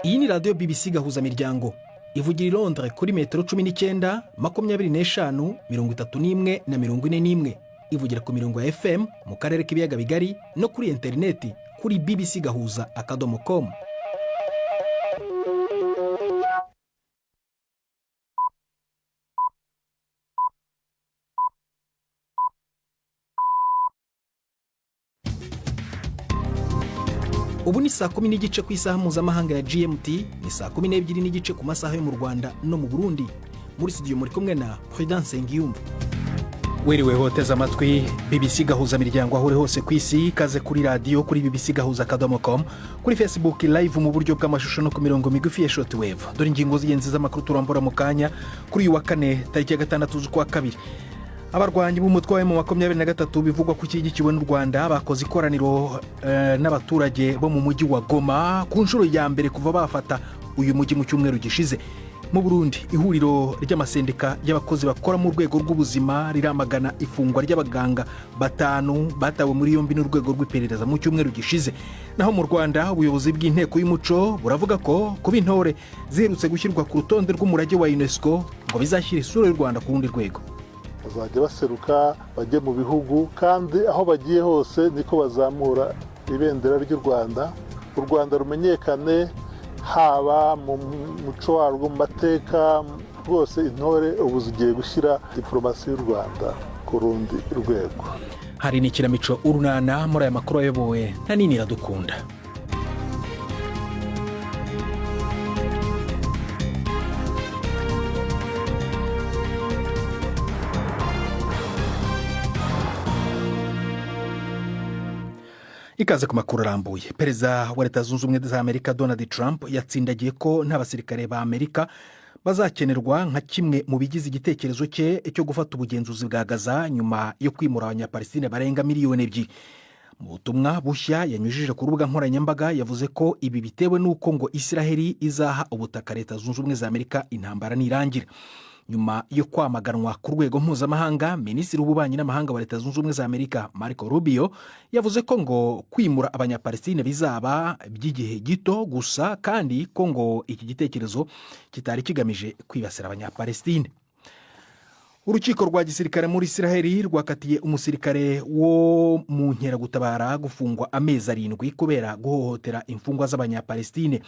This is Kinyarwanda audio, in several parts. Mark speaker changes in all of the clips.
Speaker 1: Iyi ni radiyo BBC gahuza miryango ivugira i Londres kuri metero 19, 25, 31 na 41. Ivugira ku mirongo ya FM mu karere k'ibiyaga bigari no kuri interineti kuri bbcgahuza.com. Ubu ni saa 10:30 ku isaha mpuzamahanga ya GMT, ni saa 12:30 ku masaha yo mu Rwanda no mu Burundi. Muri studio muri kumwe na Prudence Ngiyumva. Wiriwe hoteza amatwi BBC gahuza miryango aho uri hose ku isi, kaze kuri radio kuri bbcgahuza.com, kuri Facebook live mu buryo bw'amashusho no ku mirongo migufi ya shortwave. Dore ingingo z'ingenzi z'amakuru turambura mu kanya kuri uyu wa kane tariki ya 6 z'ukwa kabiri. Abarwanyi b'umutwe wa M23 bivugwa ku cyigikiwe n'u Rwanda bakoze ikoraniro n'abaturage bo mu mujyi wa Goma ku nshuro ya mbere kuva bafata uyu mujyi mu cyumweru gishize. Mu Burundi, ihuriro ry'amasendika y'abakozi bakora mu rwego rw'ubuzima riramagana ifungwa ry'abaganga 5 batawe muri yombi n'urwego rw'iperereza mu cyumweru gishize. Naho mu Rwanda, ubuyobozi bw'inteko y'umuco buravuga ko kuba intore ziherutse gushyirwa ku rutonde rw'umurage wa UNESCO ngo bizashyira isura y'u Rwanda ku rundi rwego.
Speaker 2: Bazajya baseruka bajye mu bihugu, kandi aho bagiye hose niko bazamura ibendera ry'u Rwanda. U Rwanda rumenyekane haba mu muco warwo, mu mateka rwose. Intore ubu zigiye gushyira diplomasi y'u Rwanda ku rundi rwego.
Speaker 1: Hari n'ikinamico urunana muri aya makuru ayobowe na Nini Iradukunda. Ikaze ku makuru arambuye. Perezida wa Leta Zunze Ubumwe za Amerika Donald Trump yatsindagiye ko nta basirikare ba Amerika bazakenerwa nka kimwe mu bigize igitekerezo cye cyo gufata ubugenzuzi bwa Gaza nyuma yo kwimura abanyapalestine barenga 2 miliyoni. Mu butumwa bushya yanyujije ku rubuga nkoranyambaga yavuze ko ibi bitewe n'uko ngo Israeli izaha ubutaka Leta Zunze Ubumwe za Amerika intambara nirangira. Nyuma yo kwamaganwa ku rwego mpuzamahanga, Minisitiri w'ububanyi n'amahanga wa Leta Zunze Ubumwe za Amerika Marco Rubio yavuze ko ngo kwimura abanyapalestine bizaba by'igihe gito gusa, kandi ko ngo iki gitekerezo kitari kigamije kwibasira abanyapalestine. Urukiko rwa gisirikare muri Israeli rwakatiye umusirikare wo mu nkeragutabara gufungwa amezi 7 kubera guhohotera imfungwa z'abanyapalestine.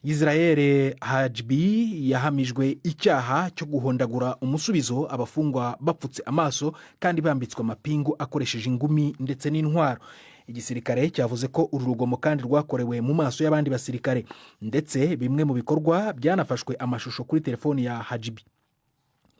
Speaker 1: Israel Hajbi yahamijwe icyaha cyo guhondagura umusubizo abafungwa bapfutse amaso kandi bambitswe amapingu akoresheje ingumi ndetse n'intwaro. Igisirikare cyavuze ko uru rugomo kandi rwakorewe mu maso y'abandi basirikare, ndetse bimwe mu bikorwa byanafashwe amashusho kuri telefoni ya Hajbi.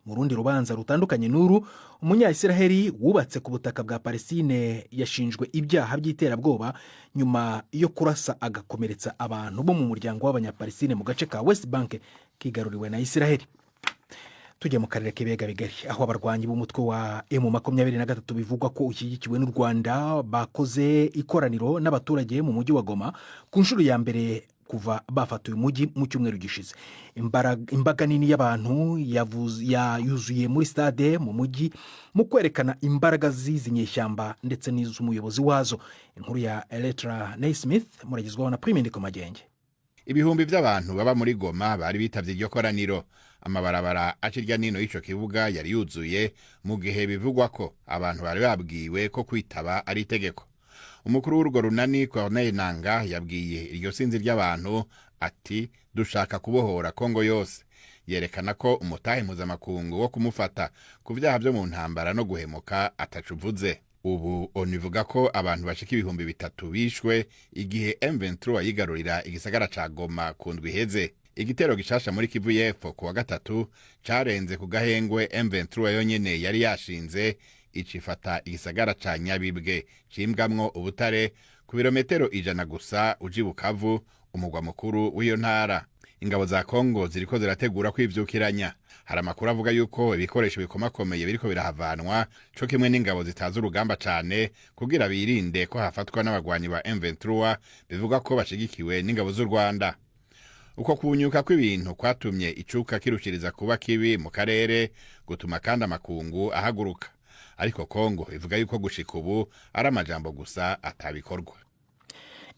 Speaker 1: Mu rundi rubanza rutandukanye n'uru, umunya-Israeli wubatse ku butaka bwa Palestine yashinjwe ibyaha by'iterabwoba nyuma yo kurasa agakomeretsa abantu bo mu muryango w'abanyapalestine mu gace ka West Bank kigaruriwe na Israeli. Tujye mu karere k'ibiyaga bigari, aho abarwanyi b'umutwe wa M23 bivugwa ko ushyigikiwe n'u Rwanda bakoze ikoraniro n'abaturage mu mujyi wa Goma ku nshuro ya mbere kuva bafatuye umujyi mu cyumweru gishize. Imbaga nini y'abantu yuzuye muri stade mu mujyi mu kwerekana imbaraga z'izinyeshyamba ndetse n'iz'umuyobozi wazo. Inkuru ya Electra Naismith muragizwaho na Prime Ndikomagenge.
Speaker 3: Ibihumbi by'abantu baba muri Goma bari bitavye iryo koraniro. Amabarabara acirya nino y'ico kibuga yari yuzuye, mu gihe bivugwa ko abantu bari babwiwe ko kwitaba ari itegeko. Umukuru w'urwo runani Corneille Nangaa yabwiye iryo sinzi ry'abantu ati dushaka kubohora Kongo yose. Yerekana ko umutahe mpuzamakungu wo kumufata ku vyaha byo mu ntambara no guhemuka atacuvuze. Ubu onivuga ko abantu bashika 3,000 bishwe igihe M23 yigarurira igisagara ca Goma ku ndwi iheze. Igitero gishasha muri Kivu y'Epfo ku wa gatatu carenze ku gahengwe M23 yonyene yari yashinze, icifata igisagara ca Nyabibwe cimbwamwo ubutare ku birometero 100 gusa uji Bukavu, umugwa mukuru w'iyo ntara. Ingabo za Kongo ziriko zirategura kwivyukiranya. Hari amakuru avuga yuko ibikoresho bikomakomeye biriko birahavanwa, co kimwe n'ingabo zitaza urugamba cane kugira birinde ko hafatwa n'abagwanyi ba M23 bivuga ko bashigikiwe n'ingabo z'u Rwanda. Uko kunyuka kw'ibintu kwatumye icuka kirushiriza kuba kibi mu karere, gutuma kandi amakungu ahaguruka. Ariko Kongo ivuga yuko gushika ubu ari amajambo gusa atabikorwa.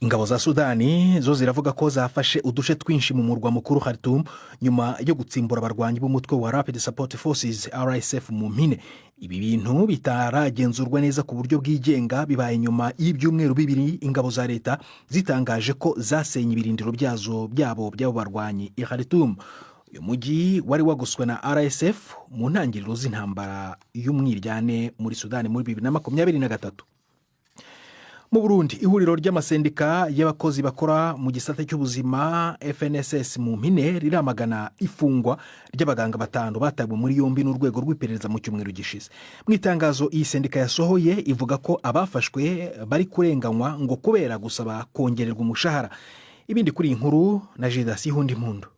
Speaker 1: ingabo za Sudani zo ziravuga ko zafashe uduce twinshi mu murwa mukuru Khartoum nyuma yo gutsimbura abarwanyi b'umutwe wa Rapid Support Forces RSF mu mpine. Ibi bintu bitaragenzurwa neza ku buryo bwigenga bibaye nyuma y'ibyumweru bibiri ingabo za leta zitangaje ko zasenye ibirindiro byabo barwanyi i Khartoum. Uyu mujyi wari wagoswe na RSF mu ntangiriro z'intambara y'umwiryane muri Sudani muri 2023. Mu Burundi, ihuriro ry'amasendika y'abakozi bakora mu gisata cy'ubuzima FNSS mu mpine riramagana ifungwa ry'abaganga 5 batabwe muri yombi n'urwego rw'iperereza mu cyumweru gishize. Mu itangazo iyi sendika yasohoye ivuga ko abafashwe bari kurenganywa ngo kubera gusaba kongererwa umushahara. Ibindi kuri iyi nkuru na Judas Ihundimpundu.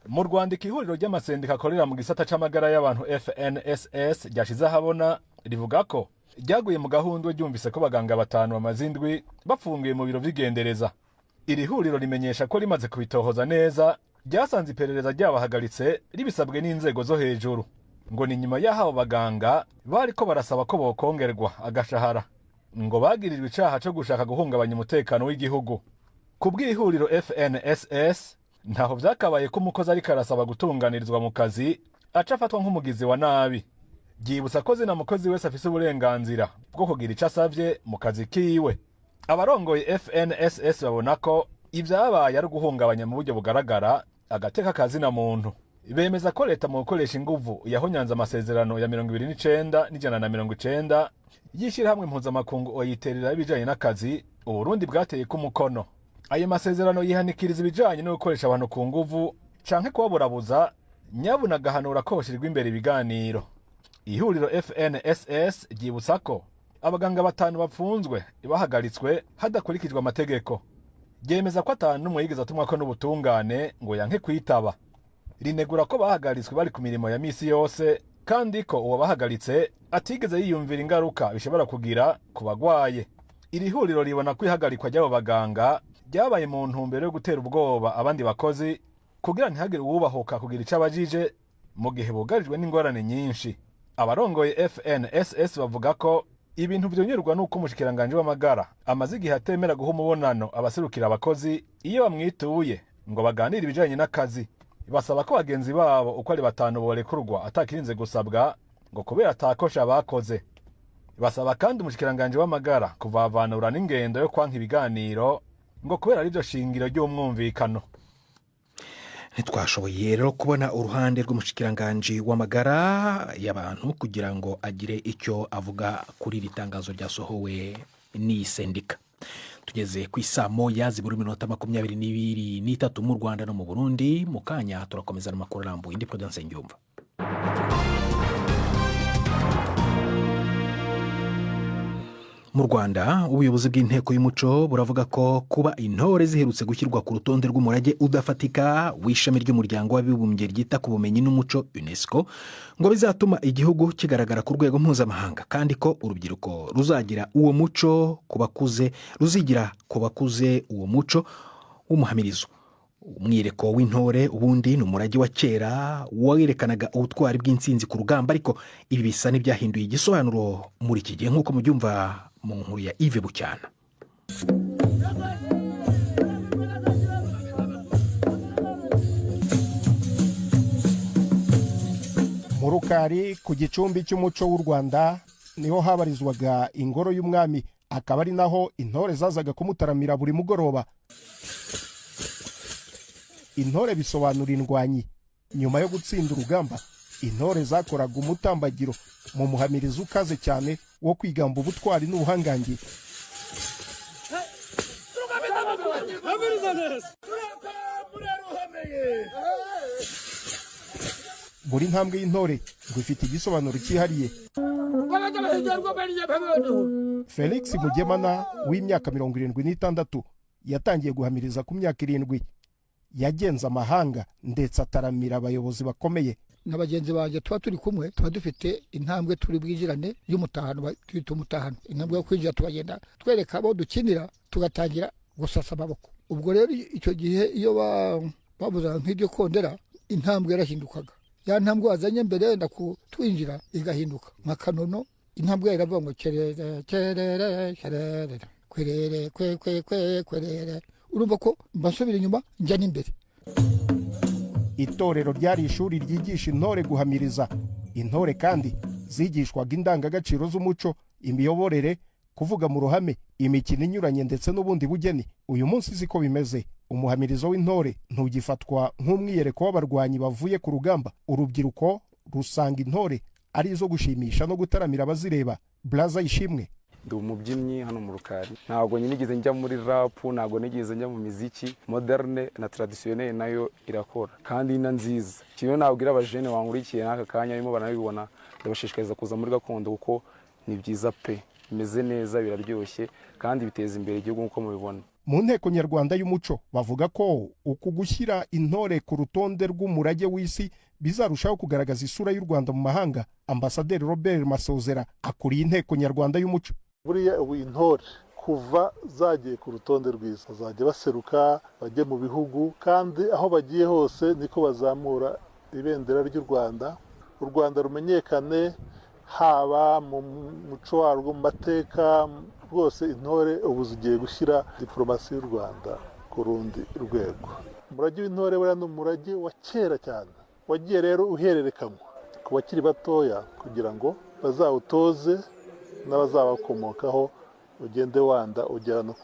Speaker 4: Mu Rwanda, ihuriro ry'amasendika akorera mu gisata c'amagara y'abantu FNSS ryashize ahabona rivuga ko ryaguye mu gahunda ryumvise ko baganga 5 bamazindwi bafungiye mu biro vy'igendereza. Iri huriro rimenyesha ko rimaze kubitohoza neza ryasanze iperereza ryabahagaritse ribisabwe n'inzego zo hejuru, ngo ni nyuma y'aho baganga bariko barasaba ko bokongerwa agashahara, ngo bagirirwe icaha cyo gushaka guhungabanya umutekano w'igihugu. Ku bw'ihuriro FNSS ntaho vyakabaye ko umukozi ariko arasaba gutunganirizwa mu kazi aca afatwa nk'umugizi wa nabi. Ryibutsa ko zina mukozi wese afise uburenganzira bwo kugira ico asavye mu kazi kiwe. Abarongoye FNSS babona ko ivyabaye ari guhungabanya mu buryo bugaragara agateka kazina muntu. Bemeza ko leta mu gukoresha inguvu yahonyanze amasezerano ya 29 n'ijana na 90 yishirahamwe mpuzamakungu oyiterera ibijanye n'akazi Uburundi bwateye ku mukono. Ayo masezerano yihanikiriza ibijanye no gukoresha abantu ku nguvu canke kubaburabuza, nyabuna gahanura ko bashirwa imbere ibiganiro. Ihuriro FNSS ryibutsa ko abaganga 5 bapfunzwe bahagaritswe hadakurikijwe amategeko. Ryemeza ko 5 n'umwe yigeze atumwa ko n'ubutungane ngo yanke kwitaba. Rinegura ko bahagaritswe bari ku mirimo ya misi yose kandi ko uwo bahagaritse atigeze yiyumvira ingaruka bishobora kugira ku bagwaye. Iri huriro ribona ko ihagarikwa ry'abo baganga ryabaye mu ntumbero yo gutera ubwoba abandi bakozi kugira ntihagire uwubahuka kugira ico abajije mu gihe bugarijwe n'ingorane nyinshi. Abarongoye FNSS bavuga ko ibintu vyonyerwa nuko umushikiranganje w'amagara amaze igihe atemera guha umubonano abaserukira abakozi iyo bamwituye ngo baganire ibijanye n'akazi. Basaba ko bagenzi babo uko ari 5 borekurwa atakirinze gusabwa ngo kubera atakosha bakoze. Basaba kandi umushikiranganje w'amagara kuvavanura n'ingendo yo kwanka ibiganiro ngo kubera ari byo shingiro ry'umwumvikano.
Speaker 1: Ntitwashoboye rero kubona uruhande rw'umushikiranganje w'amagara y'abantu kugira ngo agire icyo avuga kuri iri tangazo ryasohowe n'iyi sendika. Tugeze ku isamo yazibura iminota 22 mu Rwanda no mu Burundi. Mu kanya turakomeza n'amakuru arambuye. Ndi Prudence Ngyumva. Mu Rwanda, ubuyobozi bw'inteko y'umuco buravuga ko kuba intore ziherutse gushyirwa ku rutonde rw'umurage udafatika w'ishami ry'umuryango w'abibumbye ryita ku bumenyi n'umuco UNESCO ngo bizatuma igihugu kigaragara ku rwego mpuzamahanga, kandi ko urubyiruko ruzagira uwo muco ruzigira ku bakuze uwo muco w'umuhamirizo. Umwireko w'intore ubundi ni umurage wa kera werekanaga ubutwari bw'intsinzi ku rugamba, ariko ibi bisa n'ibyahinduye igisobanuro muri iki gihe nk'uko mubyumva mu nkuru ya Yves Bucyana.
Speaker 5: Mu Rukari ku gicumbi cy'umuco w'u Rwanda niho habarizwaga ingoro y'umwami, akaba ari naho intore zazaga kumutaramira buri mugoroba. Intore bisobanura indwanyi. Nyuma yo gutsinda urugamba, intore zakoraga umutambagiro mu muhamirizo ukaze cyane wo kwigamba ubutwari n'ubuhangange. Buri ntambwe y'intore ngo ifite igisobanuro cyihariye. Felix Mugemana w'imyaka 76 yatangiye guhamiriza ku myaka 7. Yagenze amahanga ndetse ataramira abayobozi bakomeye.
Speaker 6: N'abagenzi baje tuba turi kumwe, tuba dufite intambwe turi bwigirane y'umutahano, twita umutahano. Intambwe yo kwinjira tubagenda twereka abo dukinira, tugatangira gusasa amaboko. Ubwo rero icyo gihe iyo babuza nk'iryo kondera, intambwe yarahindukaga. Ya ntambwe wazanye mbere yenda kutwinjira igahinduka nka kanono. Intambwe iravuga ngo kerere kerere kerere. kwerere kwerere urumva ko mbasubira inyuma njya n'imbere.
Speaker 5: Itorero ryari ishuri ryigisha intore guhamiriza. Intore kandi zigishwaga indangagaciro z'umuco, imiyoborere, kuvuga mu ruhame, imikino inyuranye ndetse n'ubundi bugeni. Uyu munsi siko bimeze. Umuhamirizo w'intore ntugifatwa nk'umwiyereko w'abarwanyi bavuye ku rugamba. Urubyiruko rusanga intore ari izo gushimisha no gutaramira abazireba. Blaza Ishimwe:
Speaker 7: ndi umubyinnyi hano mu Rukari, ntabwo nigeze njya muri rap, ntabwo nigeze njya mu miziki moderne na traditionnel, nayo irakora kandi ina nziza. Kimwe nabwira abajene wankurikiye n'aka kanya barimo banabibona, ndabashishikariza kuza muri gakondo kuko ni byiza pe, bimeze neza, biraryoshye kandi biteza imbere igihugu nk'uko mubibona.
Speaker 5: Mu nteko nyarwanda y'umuco bavuga ko uku gushyira intore ku rutonde rw'umurage w'isi bizarushaho kugaragaza isura y'u Rwanda mu mahanga. Ambasaderi Robert Masozera akuriye inteko nyarwanda y'umuco:
Speaker 2: buriya ubu intore kuva zagiye ku rutonde rwiza bazajya baseruka bajye mu bihugu, kandi aho bagiye hose niko bazamura ibendera ry'u Rwanda. U Rwanda rumenyekane haba mu muco warwo, mu mateka rwose. Intore ubu zigiye gushyira diplomasi y'u Rwanda ku rundi rwego. Umurage w'intore buriya ni umurage wa kera cyane, wagiye rero uhererekanywa ku bakiri batoya kugira ngo bazawutoze n'abazabakomokaho, ugende wanda ugera no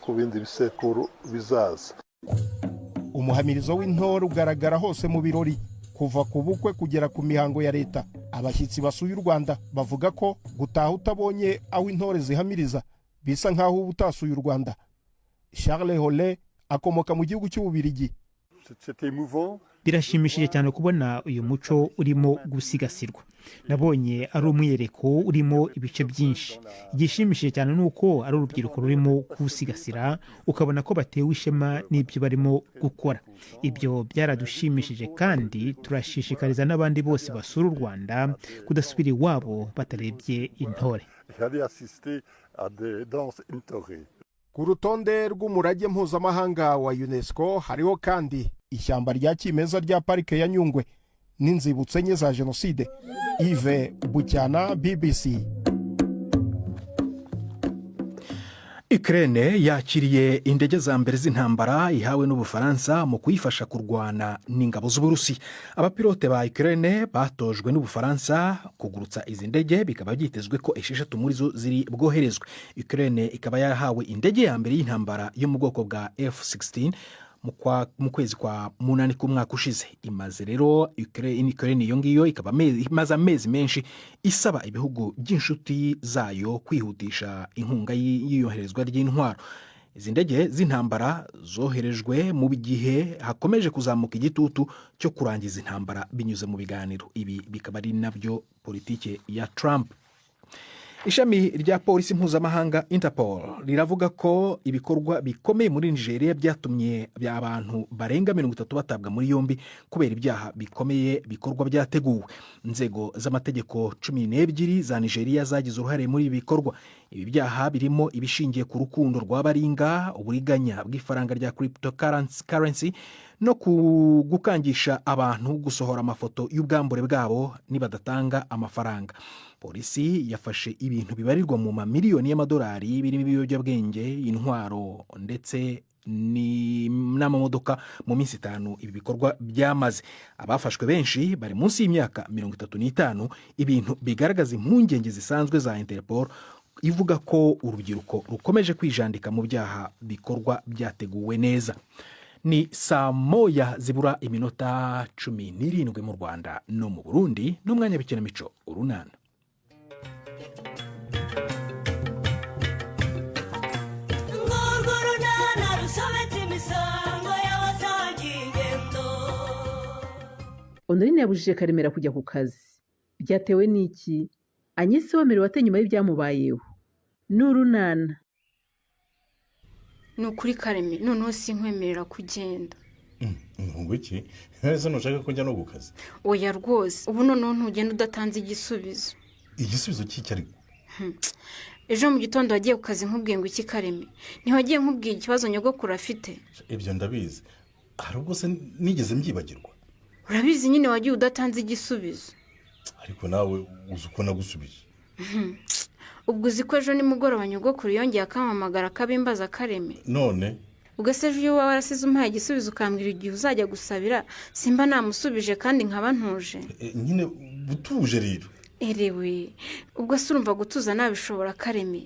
Speaker 2: ku bindi bisekuru bizaza.
Speaker 5: Umuhamirizo w'intore ugaragara hose mu birori, kuva ku bukwe kugera ku mihango ya leta. Abashyitsi basuye u Rwanda bavuga ko gutaha utabonye aho intore zihamiriza bisa nk'aho uba utasuye u Rwanda. Charles Holle akomoka mu gihugu cy'Ububiligi:
Speaker 8: birashimishije cyane kubona uyu muco urimo gusigasirwa. Nabonye ari umwiyereko urimo ibice byinshi. Igishimishije cyane ni uko ari urubyiruko rurimo kuwusigasira, ukabona ko batewe ishema n'ibyo barimo gukora. Ibyo byaradushimishije kandi turashishikariza n'abandi bose basura u Rwanda kudasubira iwabo batarebye intore.
Speaker 5: Ku rutonde rw'umurage mpuzamahanga wa UNESCO hariho kandi ishyamba rya kimeza rya parike ya Nyungwe n'inzibutso enye za Jenoside. Yves Bucyana, BBC.
Speaker 1: Ukraine yakiriye indege za mbere z'intambara ihawe n'Ubufaransa mu kuyifasha kurwana n'ingabo z'Uburusi. Abapilote ba Ukraine batojwe n'Ubufaransa kugurutsa izi ndege, bikaba byitezwe ko 6 muri zo ziri bwoherezwe. Ukraine ikaba yarahawe indege ya mbere y'intambara yo mu bwoko bwa F-16 mu kwezi kwa munani k'umwaka ushize. Imaze rero Ukraine iyo ngiyo ikaba imaze amezi menshi isaba ibihugu by'inshuti zayo kwihutisha inkunga y'iyoherezwa ry'intwaro. Izi ndege z'intambara zoherejwe mu gihe hakomeje kuzamuka igitutu cyo kurangiza intambara binyuze mu biganiro. Ibi bikaba ari nabyo politike ya Trump. Ishami rya polisi mpuzamahanga Interpol riravuga ko ibikorwa bikomeye muri Nigeria byatumye abantu barenga 30 batabwa muri yombi kubera ibyaha bikomeye bikorwa byateguwe. Inzego z'amategeko 12 za Nigeria zagize uruhare muri ibi bikorwa. Ibi byaha birimo ibishingiye ku rukundo rw'abaringa, uburiganya bw'ifaranga rya cryptocurrency no gukangisha abantu gusohora amafoto y'ubwambure bwabo nibadatanga amafaranga. Polisi yafashe ibintu bibarirwa mu mamiliyoni y'amadolari birimo ibiyobyabwenge, intwaro ndetse n'amamodoka mu minsi 5 ibi bikorwa byamaze. Abafashwe benshi bari munsi y'imyaka 35. Ibintu bigaragaza impungenge zisanzwe za Interpol ivuga ko urubyiruko rukomeje kwijandika mu byaha bikorwa byateguwe neza. Ni saa moya zibura iminota 17 mu Rwanda no mu Burundi, n'umwanya w'ikinamico Urunana.
Speaker 9: Honorine yabujije Karemera kujya ku kazi. Byatewe n'iki? Anyesi wemerewe ate nyuma y'ibyamubayeho? N'Urunana.
Speaker 10: Ni ukuri Karemera, noneho sinkwemerera kugenda.
Speaker 11: Ngwiki, neza nushaka ko njya no gukaza.
Speaker 10: Oya rwose, ubu noneho ntugenda udatanze igisubizo.
Speaker 11: Igisubizo cy'icari?
Speaker 10: Ejo mu gitondo wagiye ku kazi nkubwiye ngo iki Karemera? Ntiwagiye nkubwiye ikibazo nyogokuru afite?
Speaker 11: Ibyo ndabizi. Hari ubwo se nigeze mbyibagirwa?
Speaker 10: Urabizi nyine wagiye udatanze igisubizo.
Speaker 11: Ariko nawe uzi uko nagusubije.
Speaker 10: ubwo uzi ko ejo nimugoroba nyogokuru yongeye akampamagara akabimbaza Kareme.
Speaker 11: none
Speaker 10: ubwo se ejo iyo waba warasize umuhaye igisubizo ukambwira igihe uzajya gusabira simba namusubije kandi nkaba ntuje.
Speaker 11: nyine butuje rero.
Speaker 10: Erewe ubwo se urumva gutuza nabishobora Kareme.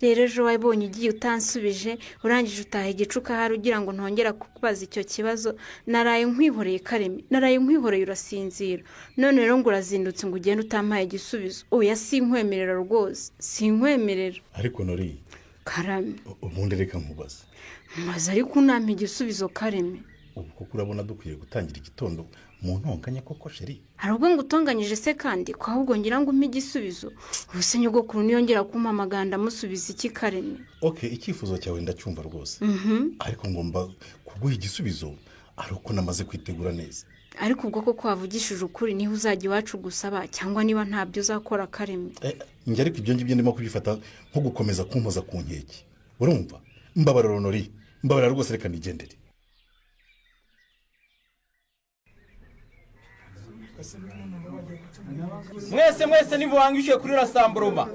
Speaker 10: Rero ejo wabonye ugiye utansubije urangije utaha igicuka hari ugira ngo ntongera kukubaza icyo kibazo, naraye nkwihoreye Kareme, naraye nkwihoreye urasinzira, none rero ngo urazindutse ngo ugende utampaye igisubizo. oya sinkwemerera rwose, sinkwemerera.
Speaker 11: ariko Nori
Speaker 10: Karame
Speaker 11: ubundi reka nkubaza
Speaker 10: ariko unampa igisubizo Kareme.
Speaker 11: ubu koko urabona dukwiye gutangira igitondo mu ntonganya koko sheri?
Speaker 10: hari ubwo ngutonganyije se kandi ko ahubwo ngira ngo umpe igisubizo. ubuse nyogokuru niyongera kumpamagara ndamusubiza iki Kareme?
Speaker 11: Okay, icyifuzo cyawe ndacyumva rwose. ariko ngomba kuguha igisubizo ari uko namaze kwitegura neza.
Speaker 10: ariko ubwo koko wavugishije ukuri niho uzajya iwacu gusaba cyangwa niba ntabyo uzakora Kareme?
Speaker 11: njye ariko ibyo ngibyo ndimo kubifata nko gukomeza kumpoza ku nkeke. urumva? mbabarira Nori, mbabarira rwose, reka nigendere.
Speaker 12: mwese nimubangishe kuri Rasamburuma.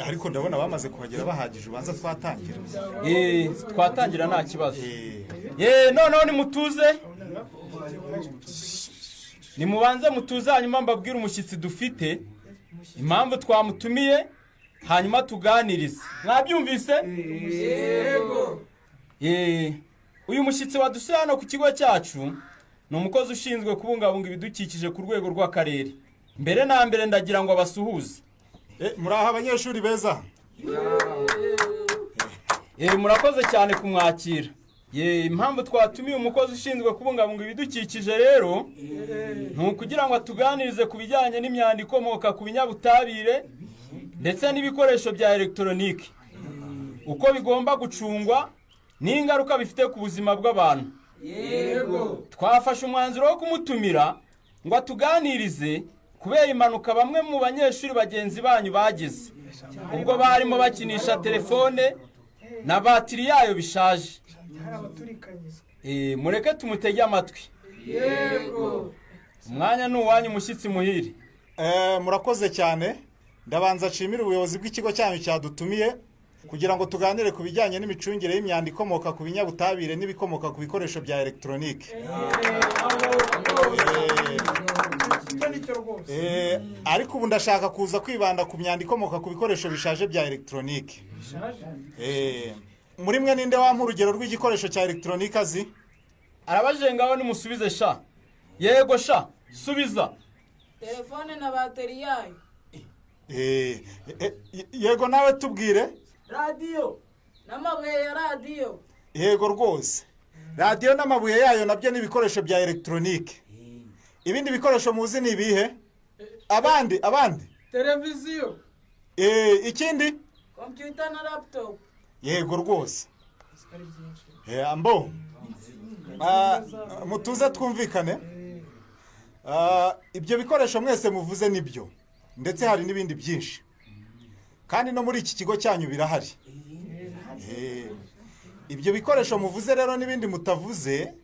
Speaker 13: ariko ndabona bamaze kuhagera bahagije, ubanza twatangira.
Speaker 12: Twatangira nta kibazo. Noneho nimutuze, nimubanze mutuze, hanyuma mbabwire umushyitsi dufite, impamvu twamutumiye, hanyuma tuganirize. Mwabyumvise? Yego. Uyu mushyitsi wadusuye hano ku kigo cyacu ni umukozi ushinzwe kubungabunga ibidukikije ku rwego rw'akarere. mbere na mbere ndagira ngo abasuhuze.
Speaker 13: muri aha abanyeshuri beza.
Speaker 12: Murakoze cyane kumwakira. Impamvu twatumiye umukozi ushinzwe kubungabunga ibidukikije rero ni ukugira ngo atuganirize ku bijyanye n'imyanda ikomoka ku binyabutabire ndetse n'ibikoresho bya elegitoronike, uko bigomba gucungwa n'ingaruka bifite ku buzima bw'abantu. Twafashe umwanzuro wo kumutumira ngo atuganirize kubera impanuka bamwe mu banyeshuri bagenzi banyu bagize ubwo barimo bakinisha telefone na batiri yayo bishaje. Mureke tumutege amatwi. umwanya ni uwanyu umushyitsi muhire.
Speaker 13: murakoze cyane. ndabanza nshimira ubuyobozi bw'ikigo cyanyu cyadutumiye kugira ngo tuganire ku bijyanye n'imicungire y'imyanda ikomoka ku binyabutabire n'ibikomoka ku bikoresho bya elegitoronike. ariko ubu ndashaka kuza kwibanda ku myanda ikomoka ku bikoresho bishaje bya elegitoronike. muri mwe ninde wampa urugero rw'igikoresho cya elegitoronike azi?
Speaker 12: Arabajengaho nimusubize sha. Yego sha, subiza.
Speaker 14: Telefone na bateri yayo.
Speaker 13: Yego nawe tubwire.
Speaker 14: Radio n'amabuye ya radio.
Speaker 13: Yego rwose. Radio n'amabuye yayo nabyo ni ibikoresho bya elegitoronike. ibindi bikoresho muzi ni ibihe? abandi
Speaker 14: Televiziyo.
Speaker 13: ikindi?
Speaker 14: Computer na laptop.
Speaker 13: Yego rwose. Ambo mutuze twumvikane. ibyo bikoresho mwese muvuze nibyo, ndetse hari n'ibindi byinshi, kandi no muri iki kigo cyanyu birahari. ibyo bikoresho muvuze rero n'ibindi mutavuze,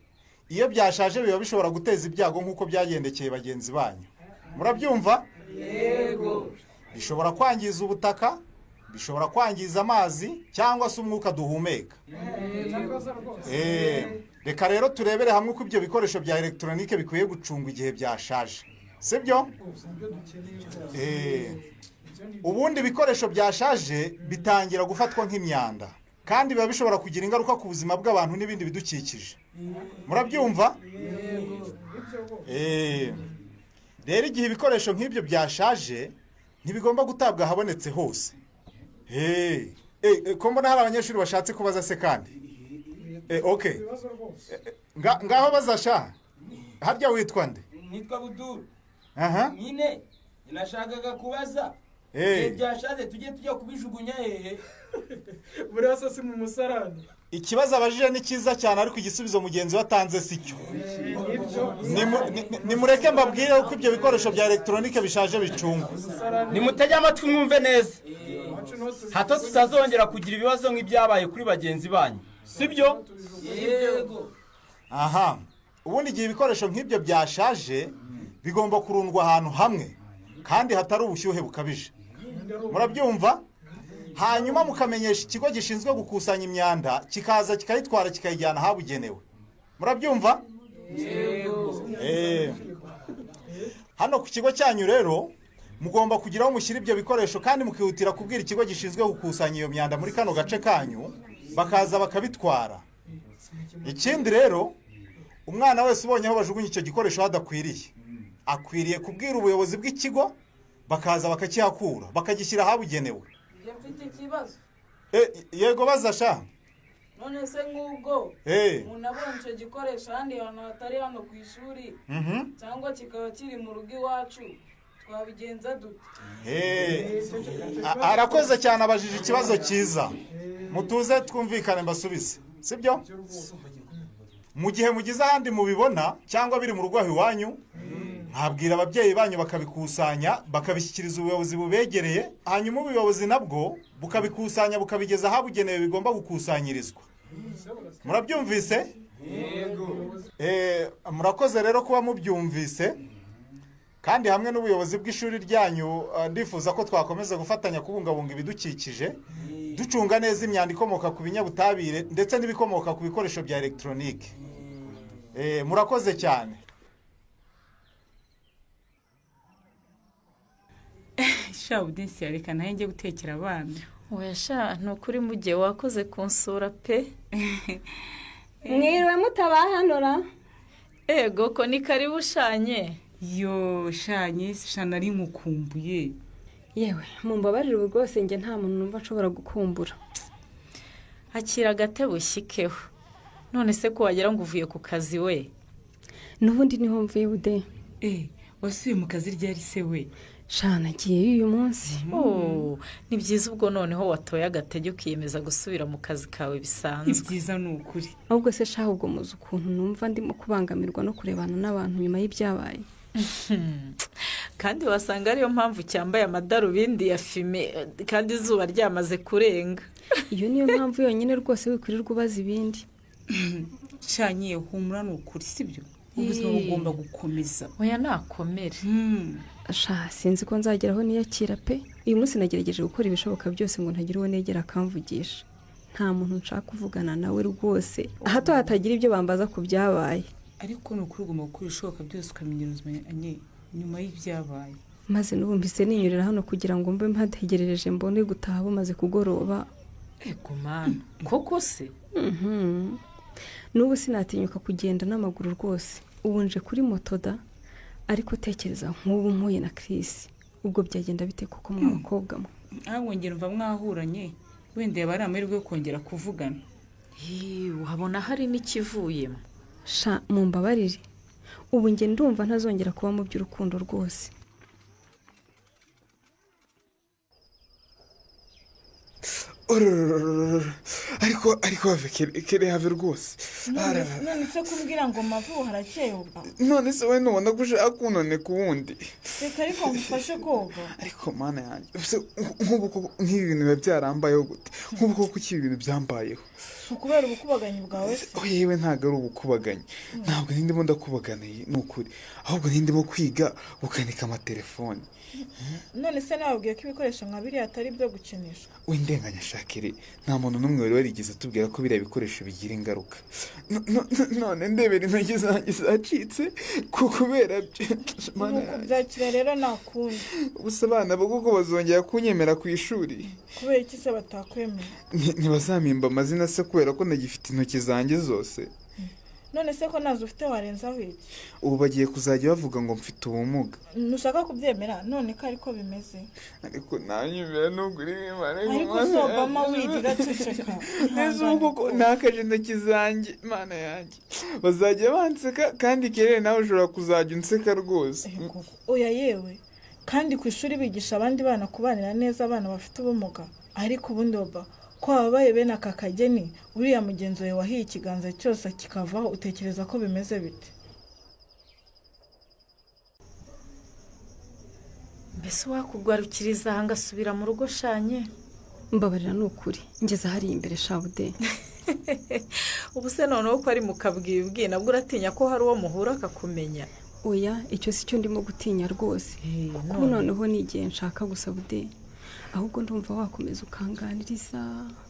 Speaker 13: iyo byashaje biba bishobora guteza ibyago nk'uko byagendekeye bagenzi banyu. murabyumva?
Speaker 14: Yego.
Speaker 13: bishobora kwangiza ubutaka, bishobora kwangiza amazi cyangwa se umwuka duhumeka. reka rero turebere hamwe uko ibyo bikoresho bya elegitoronike bikwiye gucungwa igihe byashaje, sibyo? ubundi ibikoresho byashaje bitangira gufatwa nk'imyanda, kandi biba bishobora kugira ingaruka ku buzima bw'abantu n'ibindi bidukikije. murabyumva? rero igihe ibikoresho nk'ibyo byashaje ntibigomba gutabwa ahabonetse hose. ko mbona hari abanyeshuri bashatse kubaza se kandi. Okay. ngaho bazasha. harya witwa nde?
Speaker 12: Nitwa Buduru.
Speaker 13: nyine
Speaker 12: nashakaga kubaza. byashaje tujya kubijugunya hehe?
Speaker 14: Buri wese si mu musarani.
Speaker 13: ikibazo abajije ni cyiza cyane, ariko igisubizo mugenzi watanze sicyo. nimureke mbabwire uko ibyo bikoresho bya elegitoronike bishaje bicungwa.
Speaker 12: Nimutege amatwi mwumve neza, hato tutazongera kugira ibibazo nk'ibyabaye kuri bagenzi banyu, sibyo?
Speaker 14: Yego.
Speaker 13: ubundi igihe ibikoresho nk'ibyo byashaje bigomba kurundwa ahantu hamwe kandi hatari ubushyuhe bukabije. murabyumva hanyuma mukamenyesha ikigo gishinzwe gukusanya imyanda kikaza kikayitwara kikayijyana ahabugenewe murabyumva hano ku kigo cyanyu rero mugomba kugira aho mushyira ibyo bikoresho kandi mukihutira kubwira ikigo gishinzwe gukusanya iyo myanda muri kano gace kanyu bakaza bakabitwara. Ikindi rero umwana wese ubonye aho bajugunya icyo gikoresho hadakwiriye akwiriye kubwira ubuyobozi bw'ikigo bakaza bakakihakura bakagishyira ahabugenewe.
Speaker 14: Mfite ikibazo.
Speaker 13: Yego baza sha.
Speaker 14: None se nk'ubwo umuntu abonye icyo gikoresho ahandi hantu hatari hano ku ishuri cyangwa kikaba kiri mu rugo iwacu twabigenza dute?
Speaker 13: Arakoze cyane abajije ikibazo cyiza. Mutuze twumvikane mbasubize sibyo? Mu gihe mugize ahandi mubibona cyangwa biri mu rugo iwanyu nkabwira ababyeyi banyu bakabikusanya bakabishyikiriza ubuyobozi bubegereye hanyuma ubuyobozi nabwo bukabikusanya bukabigeza ahabugenewe bigomba gukusanyirizwa. Murabyumvise?
Speaker 14: Yego.
Speaker 13: Murakoze rero kuba mubyumvise kandi hamwe n'ubuyobozi bw'ishuri ryanyu ndifuza ko twakomeza gufatanya kubungabunga ibidukikije ducunga neza imyanda ikomoka ku binyabutabire ndetse n'ibikomoka ku bikoresho bya electronique. Murakoze cyane.
Speaker 15: Shabudinsi yareka naye njye gutekera abana.
Speaker 16: Oya sha nukuri mugiye wakoze kunsura pe.
Speaker 17: Mwiriwe mutabahanura.
Speaker 16: Ego ko ni karibu shanye.
Speaker 15: Yo shanye shanari nkukumbuye.
Speaker 17: Yewe mumbabarire rwose nge nta muntu numva nshobora gukumbura.
Speaker 16: Akira gatebo shikeho. None se ko wagera ngo uvuye ku kazi we?
Speaker 17: Nubundi niho mvuye bude.
Speaker 15: Wasuye mu kazi ryari se we?
Speaker 17: Shana giye uyu munsi.
Speaker 16: Ni byiza ubwo noneho watoye agatege ukiyemeza gusubira mu kazi kawe bisanzwe.
Speaker 15: Ni byiza nukuri.
Speaker 17: Ahubwo se shaho ubwo muzi ukuntu numva ndimo kubangamirwa no kurebana n'abantu nyuma y'ibyabaye.
Speaker 16: Kandi wasanga ariyo mpamvu cyambaye amadarubindi ya fime kandi izuba ryamaze kurenga.
Speaker 17: Iyo niyo mpamvu yonyine rwose wikwirirwa ubaza ibindi.
Speaker 15: Shanye humura nukuri sibyo? Ubuzima bugomba gukomeza.
Speaker 16: Oya nakomere.
Speaker 17: Sha sinzi ko nzageraho niyakira pe. Uyu munsi nagerageje gukora ibishoboka byose ngo ntagira uwo negera akamvugisha. Nta muntu nshaka kuvugana nawe rwose. Hato hatagira ibyo bambaza ku byabaye.
Speaker 15: Ariko nukuri ugomba gukora ibishoboka byose ukamenyera ubuzima nyuma y'ibyabaye.
Speaker 17: Maze nubumbise ninyurira hano kugira ngo mbe mpategerereje mbone gutaha bumaze kugoroba.
Speaker 16: Ego mana. Koko se?
Speaker 17: Nubu sinatinyuka kugenda n'amaguru rwose. Ubu nje kuri moto da. Ariko tekereza nk'ubu mpuye na Chris ubwo byagenda bite kuko mwabakobwa mwe
Speaker 15: wongera umva mwahuranye wenda yaba ari amahirwe yo kongera kuvugana.
Speaker 16: Uhabona hari n'ikivuyemo.
Speaker 17: Sha mumbabarire ubu nge ndumva ntazongera kuba mu by'urukundo rwose.
Speaker 18: ariko kere have rwose.
Speaker 14: None se kumbwira ngo mavu harakeye ubwo.
Speaker 18: None se we nubona ko ushaka kunone ku wundi.
Speaker 14: Reka ariko mufashe koga.
Speaker 18: Ariko mana yanjye nk'ubu nk'ibi bintu biba byarambayeho gute nk'ubu koko iki bintu byambayeho.
Speaker 14: Ukubera ubukubaganyi bwawe se.
Speaker 18: Yewe ntago ari ubukubaganyi. Ntabwo ndimo ndakubaganiye nukuri. Ahubwo ndimo kwiga gukanika amatelefone.
Speaker 14: None se nababwiye ko ibikoresho nka biriya atari byo gukinisha.
Speaker 18: Windenganya shakire nta muntu n'umwe wari warigeze tubwira ko biriya bikoresho bigira ingaruka. None ndebera intoki zanjye zacitse kubera
Speaker 14: byakira rero nakundi.
Speaker 18: Gusa abana bo kuko bazongera kunyemera ku ishuri.
Speaker 14: Kubera iki se batakwemera?
Speaker 18: Ntibazamimba amazina se kubera ko nagifite intoki zanjye zose.
Speaker 14: None se ko nazo ufite warenzaho iki?
Speaker 18: Ubu bagiye kuzajya bavuga ngo mfite ubumuga.
Speaker 14: Nushaka kubyemera none ko ariko bimeze.
Speaker 18: Ariko nanyumira n'uguri Imana.
Speaker 14: Ariko sobama wigira ceceka.
Speaker 18: Neza uko nakaje intoki zanjye Imana yanjye. Bazajya banseka kandi kerere nawe ushobora kuzajya unseka rwose.
Speaker 14: Oya yewe kandi ku ishuri bigisha abandi bana kubanira neza abana bafite ubumuga. Ariko ubundi oba ko ababaye bene aka kageni uriya mugenzi wawe wahiye ikiganza cyose kikavaho utekereza ko bimeze bite?
Speaker 16: Mbese wakugwarukiriza hanga subira mu rugo shanye?
Speaker 17: Mbabarira nukuri ngeze hari imbere shabude.
Speaker 16: Ubu se noneho ko ari mu kabwibwi nabwo uratinya ko hari uwo muhura akakumenya.
Speaker 17: Oya icyo si cyo ndimo gutinya rwose. Kuko noneho nigiye nshaka gusa bude. ahubwo ndumva wakomeza ukanganiriza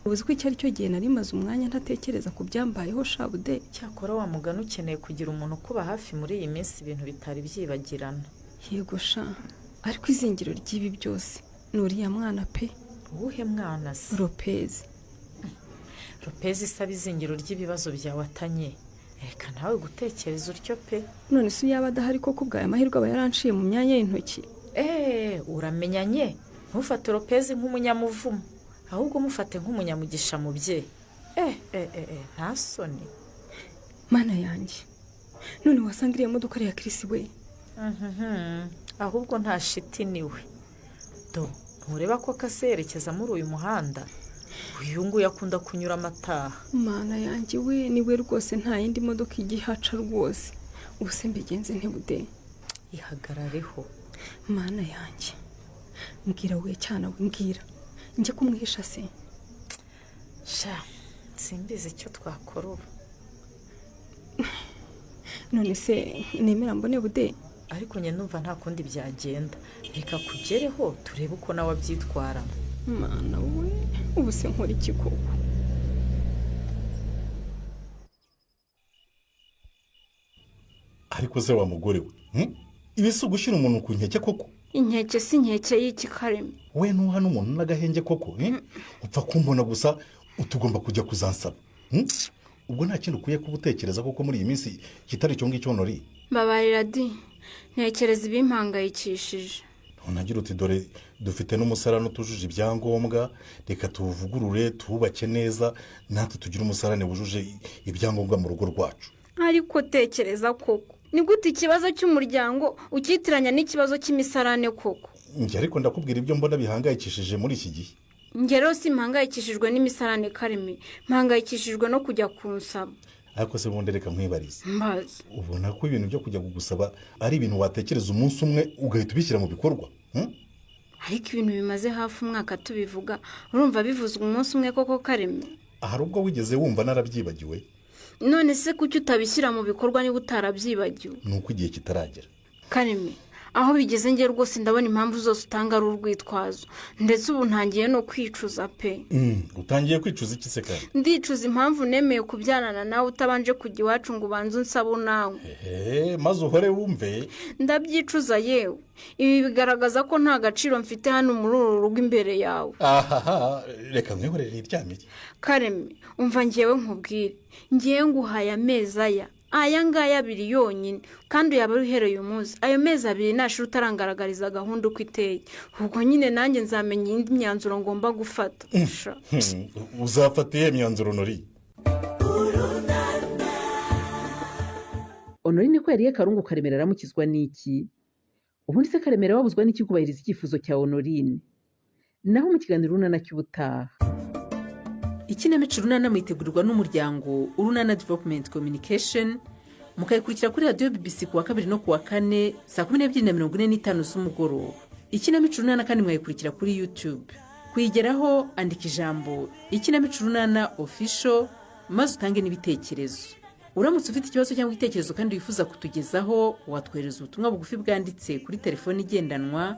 Speaker 17: uzi ko icyo ari cyo gihe nari maze umwanya ntatekereza ku byambayeho shabude.
Speaker 16: cyakora wa mugani ukeneye kugira umuntu ukuba hafi muri iyi minsi ibintu bitari byibagirana.
Speaker 17: Yego sha, ariko izingiro ry'ibi byose ni uriya mwana pe.
Speaker 16: Uwuhe mwana se?
Speaker 17: Lopez.
Speaker 16: Lopez isaba izingiro ry'ibibazo byawe atanye. Reka nawe gutekereza utyo pe.
Speaker 17: None se yaba adahari koko ubwaye amahirwe aba yaranciye mu myanya y'intoki.
Speaker 16: Uramenyanye, ntufate Lopez nk'umunyamuvumo, ahubwo mufate nk'umunyamugisha mubyeyi. Nta soni.
Speaker 17: Mana yanjye, none wasanga iriya modoka ari iya Chris we.
Speaker 16: Ahubwo nta shiti niwe. Ntureba ko kaserekeza muri uyu muhanda? Uyu nguyu akunda kunyura amataha.
Speaker 17: Mana yanjye we, niwe rwose nta yindi modoka igihaca rwose. Ubuse mbigenze ntibude.
Speaker 16: Ihagarareho.
Speaker 17: Mana yanjye, mbwira we cyana we, mbwira njye kumwihisha se.
Speaker 16: Sha, simbizi icyo twakora ubu.
Speaker 17: None se nemera mbone bude?
Speaker 16: Ariko njye numva nta kundi byagenda. Reka kugereho turebe uko nawe abyitwara.
Speaker 17: Mana we, ubu se nkora iki koko?
Speaker 11: ariko se wa mugore we, ibi si ugushyira umuntu ku nkeke koko?
Speaker 10: Inkeke si inkeke y'iki Kareme?
Speaker 11: We ntuha n'umuntu n'agahenge koko, upfa kumbona gusa utugomba kujya kuzansaba. Ubwo nta kintu ukwiye kuba utekereza koko muri iyi minsi kitari icyo ngicyo Honori?
Speaker 10: Mbabarira di, ntekereza ibimpangayikishije.
Speaker 11: Unagira uti dore dufite n'umusarane utujuje ibyangombwa, reka tuwuvugurure tuwubake neza, natwe tugire umusarane wujuje ibyangombwa mu rugo rwacu.
Speaker 10: Ariko tekereza koko, ni gute ikibazo cy'umuryango ukitiranya n'ikibazo cy'imisarane koko?
Speaker 11: Njye ariko ndakubwira ibyo mbona bihangayikishije muri iki gihe.
Speaker 10: Njye rero si mpangayikishijwe n'imisarane Kareme, mpangayikishijwe no kujya kunsaba.
Speaker 11: Ariko se bundi reka nkwibarize,
Speaker 10: mbazi
Speaker 11: ubona ko ibintu byo kujya kugusaba ari ibintu watekereza umunsi umwe ugahita ubishyira mu bikorwa?
Speaker 10: Ariko ibintu bimaze hafi umwaka tubivuga, urumva bivuzwe umunsi umwe koko Kareme?
Speaker 11: Hari ubwo wigeze wumva narabyibagiwe?
Speaker 10: None se kuki utabishyira mu bikorwa niba utarabyibagiwe?
Speaker 11: Nuko igihe kitaragera.
Speaker 10: Kareme, aho bigeze nge rwose ndabona impamvu zose utanga ari urwitwazo, ndetse ubu ntangiye no kwicuza pe.
Speaker 11: Utangiye kwicuza iki se kandi?
Speaker 10: Ndicuza impamvu nemeye kubyarana nawe utabanje kujya iwacu ngo ubanze unsaba nawe.
Speaker 11: Maze uhore wumve.
Speaker 10: Ndabyicuza yewe, ibi bigaragaza ko nta gaciro mfite hano muri uru rugo imbere yawe.
Speaker 11: Reka mwihorere iryamye.
Speaker 10: Kareme, umva ngewe nkubwire, ngewe nguhaye amezi aya ngaya 2 yonyine, kandi yaba uhereye umunsi ayo mezi 2 nashira utarangaragariza gahunda uko iteye. Ubwo nyine nanjye nzamenya indi myanzuro ngomba gufata.
Speaker 11: Uzafata iyo myanzuro Honori?
Speaker 9: Honori niko yariye Karungu Karemera aramukizwa n'iki? Ubundi se Karemera wabuzwa n'iki kubahiriza icyifuzo cya Honorine? Naho mu kiganiro Urunana cy'ubutaha.
Speaker 19: Ikinamico Urunana mwitegurirwa n'umuryango Urunana Development Communication, mukayikurikira kuri radio BBC kuwa 2 no kuwa 4 saa 12:45 z'umugoroba. Ikinamico Urunana kandi mwayikurikira kuri YouTube. Kuyigeraho andika ijambo Ikinamico Urunana Official maze utange n'ibitekerezo. Uramutse ufite ikibazo cyangwa igitekerezo kandi wifuza kutugezaho, watwohereza ubutumwa bugufi bwanditse kuri telefone igendanwa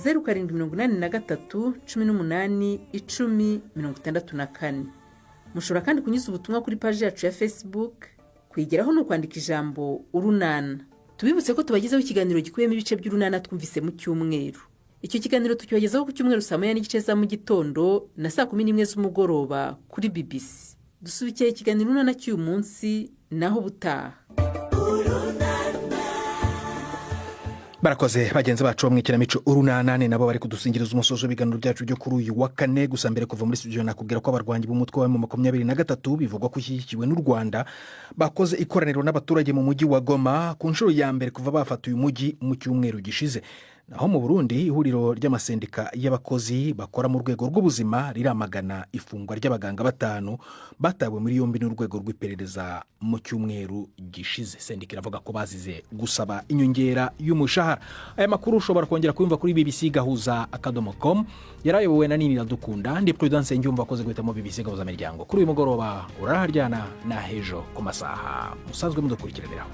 Speaker 19: 0783 18 10 64. Mushobora kandi kunyuza ubutumwa kuri page yacu ya Facebook. Kwigeraho no kwandika ijambo Urunana. Tubibutse ko tubagezaho ikiganiro gikuyemo ibice by'Urunana twumvise mu cyumweru. Icyo kiganiro tukibagezaho ku cyumweru saa 9:30 za mu gitondo na saa 11 z'umugoroba kuri BBC. Dusubikiye ikiganiro Urunana cy'uyu munsi naho butaha.
Speaker 1: Barakoze bagenzi bacu mu ikinamico Urunana nabo bari kudusingiriza umusozo w'ibiganiro byacu byo kuri uyu wa 4. Gusa mbere kuva muri studio nakubwira ko abarwanyi b'umutwe wa M23 bivugwa ko ushyigikiwe n'u Rwanda bakoze ikoraniro n'abaturage mu mujyi wa Goma ku nshuro ya mbere kuva bafata uyu mujyi mu cyumweru gishize. Naho mu Burundi ihuriro ry'amasendika y'abakozi bakora mu rwego rw'ubuzima riramagana ifungwa ry'abaganga 5 batawe muri yombi n'urwego rw'iperereza mu cyumweru gishize. Sendika iravuga ko bazize gusaba inyongera y'umushahara. Aya makuru ushobora kongera kuyumva kuri bbc.gahuza.com. Yarayobowe na Nini Radukunda, ndi Prudence Njumva akoze guhitamo BBC Gahuza Miryango. Kuri uyu mugoroba uraharyana na hejo ku masaha musanzwe mudukurikiraniraho.